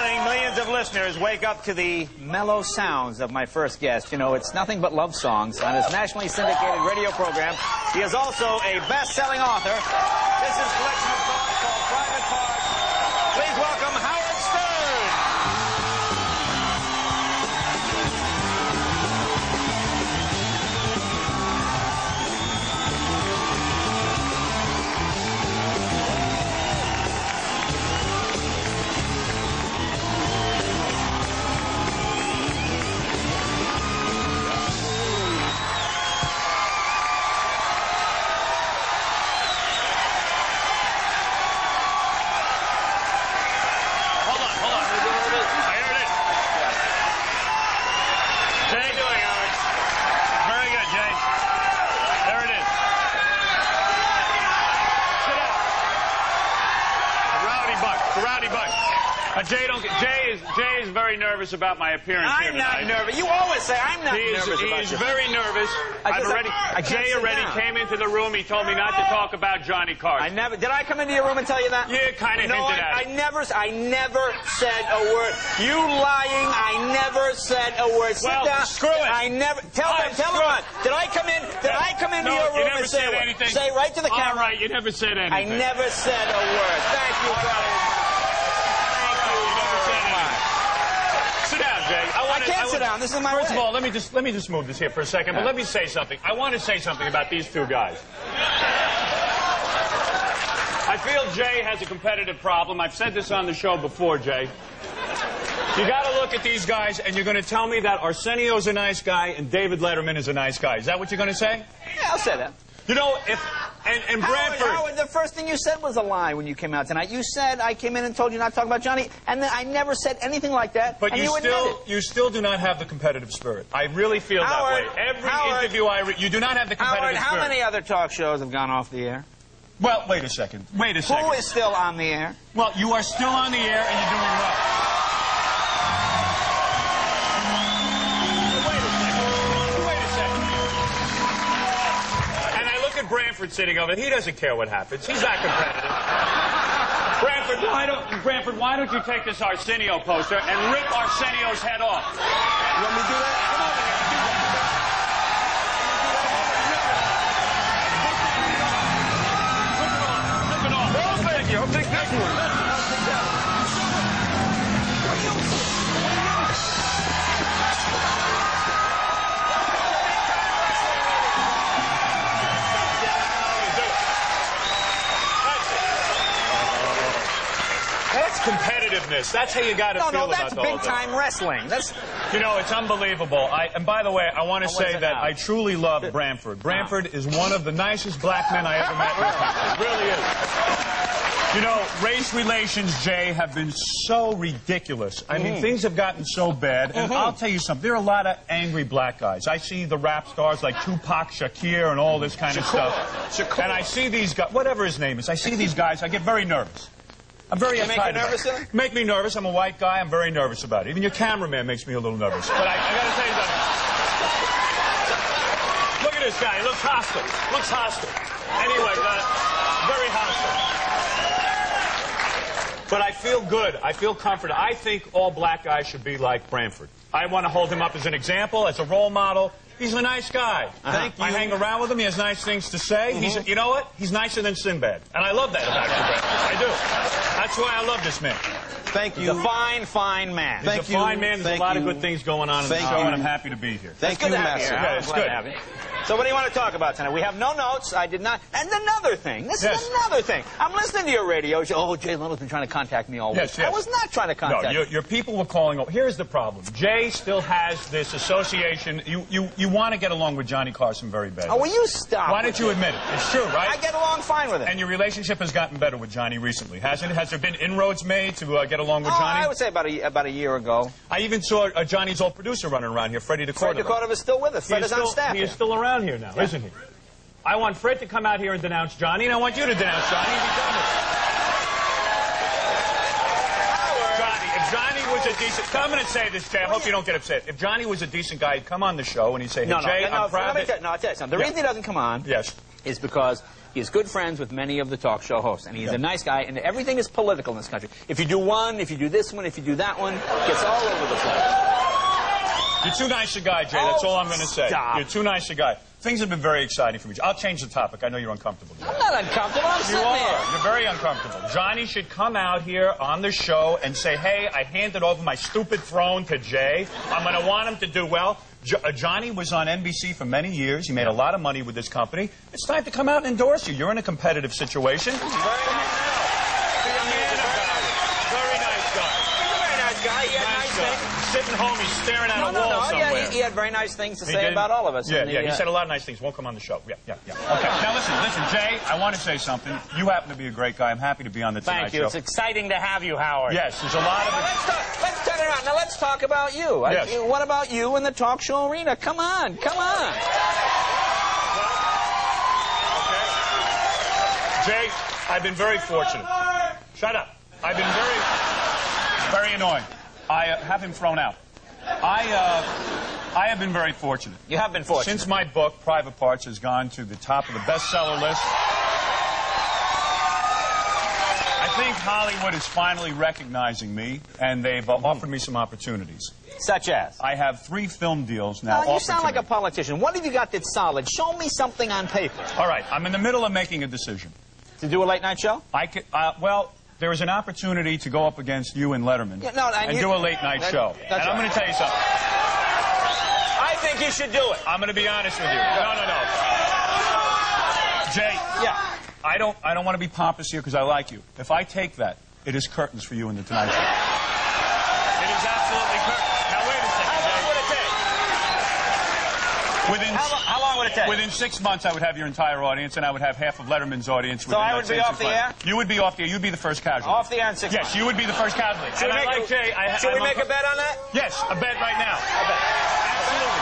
morning, millions of listeners wake up to the mellow sounds of my first guest. You know, it's nothing but love songs on his nationally syndicated radio program. He is also a best-selling author. This is a collection of songs called Private Parts. Please welcome Howard Stern. Jay is very nervous about my appearance here tonight. I'm not nervous. You always say I'm not nervous about you. He's very nervous. Jay already came into the room. He told me not to talk about Johnny Carson. Did I come into your room and tell you that? You kind of hinted at it. I never said a word. You lying. I never said a word. Sit down. Screw it. I never. Tell them what. Did I come in? Did I come into your room and say anything? Say right to the camera. All right. You never said anything. I never said a word. Thank you, brother. I can't sit down. This is my First of all, let me just move this here for a second. But let me say something. I want to say something about these two guys. I feel Jay has a competitive problem. I've said this on the show before, Jay. You got to look at these guys, and you're going to tell me that Arsenio's a nice guy and David Letterman is a nice guy. Is that what you're going to say? Yeah, I'll say that. You know, and Bradford... Howard, the first thing you said was a lie when you came out tonight. You said I came in and told you not to talk about Johnny, and then I never said anything like that. But you still do not have the competitive spirit. I really feel that way. Every interview you do not have the competitive spirit. Howard, how many other talk shows have gone off the air? Well, wait a second. Wait a second. Who is still on the air? Well, you are still on the air, and you're doing well. Branford sitting over there. He doesn't care what happens. He's not competitive. Branford, why don't you take this Arsenio poster and rip Arsenio's head off? You want me to do that? Come over here. Rip it off. Oh, thank you. I'll take this one. Competitiveness. That's how you got to feel about all that's big-time wrestling. That's... You know, it's unbelievable. And by the way, I want to say that I truly love Branford. Branford is one of the nicest black men I ever met in this country. Really is. You know, race relations, Jay, have been so ridiculous. I mean, things have gotten so bad. And I'll tell you something. There are a lot of angry black guys. I see the rap stars like Tupac, Shakir, and all this kind of stuff. And I see these guys, whatever his name is, I see these guys, I get very nervous. I'm very excited. Make you nervous, Silly? Make me nervous. I'm a white guy. I'm very nervous about it. Even your cameraman makes me a little nervous. But I got to tell you something. Look at this guy. He looks hostile. Looks hostile. Anyway, very hostile. But I feel good. I feel comforted. I think all black guys should be like Branford. I want to hold him up as an example, as a role model. He's a nice guy. Thank you. I hang around with him. He has nice things to say. You know what? He's nicer than Sinbad. And I love that about you, Branford. I do. That's why I love this man. Thank you. He's a fine, fine man. He's a fine man. There's a lot of good things going on in the show, and I'm happy to be here. Thank you, Master. Okay, it's good. So what do you want to talk about tonight? We have no notes. I did not. And another thing. This is another thing. I'm listening to your radio. Oh, Jay Leno's been trying to contact me all week. Yes. I was not trying to contact you. No, your people were calling. Here's the problem. Jay still has this association. You want to get along with Johnny Carson very badly. Oh, will you stop? Why don't you admit it? It's true, right? I get along fine with him. And your relationship has gotten better with Johnny recently, hasn't it? Has there been inroads made to get along with Johnny? I would say about a year ago. I even saw Johnny's old producer running around here, Freddie DeCordova. Freddie DeCordova is still with us. Fred is on staff. He is still around here now, isn't he? I want Fred to come out here and denounce Johnny, and I want you to denounce Johnny and be done with it. Johnny, if Johnny was a decent... Come in and say this, Jay. I hope you don't get upset. If Johnny was a decent guy, he'd come on the show and he'd say, hey, Jay, I'm proud that... No, I'll tell you something. The reason he doesn't come on is because he is good friends with many of the talk show hosts, and he's a nice guy, and everything is political in this country. If you do one, if you do this one, if you do that one, it gets all over the place. You're too nice a guy, Jay. That's all I'm going to say. Stop. You're too nice a guy. Things have been very exciting for me. I'll change the topic. I know you're uncomfortable. I'm not uncomfortable. I'm sitting here. You're very uncomfortable. Johnny should come out here on the show and say, hey, I handed over my stupid throne to Jay. I'm going to want him to do well. Johnny was on NBC for many years. He made a lot of money with this company. It's time to come out and endorse you. You're in a competitive situation. Very nice. Very nice guy. Very nice guy. He had nice things. Sitting home, he's staring at a wall somewhere. Yeah, he had very nice things to say about all of us. Yeah, he said a lot of nice things. Won't come on the show. Yeah. Okay, now listen, Jay, I want to say something. You happen to be a great guy. I'm happy to be on the Tonight Show. Thank you. It's exciting to have you, Howard. Yes, there's a lot of... Let's turn it around. Now let's talk about you. Yes. What about you in the talk show arena? Come on. Okay. Jay, I've been very fortunate. Shut up. I've been very annoying. I have him thrown out. I have been very fortunate. You have been fortunate. Since my book, Private Parts, has gone to the top of the bestseller list, I think Hollywood is finally recognizing me, and they've offered me some opportunities. Such as? I have 3 film deals now. You sound like a politician. What have you got that's solid? Show me something on paper. All right, I'm in the middle of making a decision. To do a late night show? I could, well, there is an opportunity to go up against you and Letterman and do a late night show. And I'm going to tell you something. I think you should do it. I'm going to be honest with you. No. Jay. Yeah. I don't want to be pompous here because I like you. If I take that, it is curtains for you in the Tonight Show. It is absolutely curtains. Now wait a second, How long would it take? How long would it take? Within 6 months, I would have your entire audience, and I would have half of Letterman's audience. So I would be off the air? You would be off the air. You'd be the first casualty. Off the air in 6 months? Yes, you would be the first casualty. Should we make a bet on that? Yes, a bet right now. A bet. Absolutely.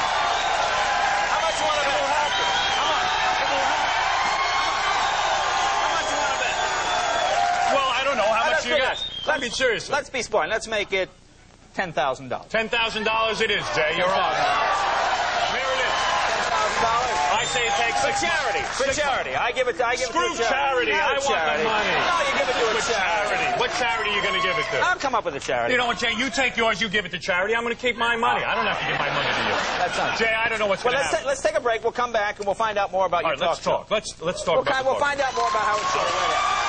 How much you want to bet? How much you want to bet? Well, I don't know. How much you got? I mean, seriously. Let's be smart. Let's make it $10,000. $10,000 it is, Jay. You're on. There it is. $10,000. I say it takes For charity. For charity. I give it to Screw charity. I want the money. No, you give it to a charity. What charity are you going to give it to? I'll come up with a charity. You know what, Jay? You take yours, you give it to charity. I'm going to keep my money. I don't have to give my money to you. That's not Jay, I don't know what's going to happen. Let's take a break. We'll come back and we'll find out more about your talk show. Let's talk. Let's talk about We'll find out more about how it's going.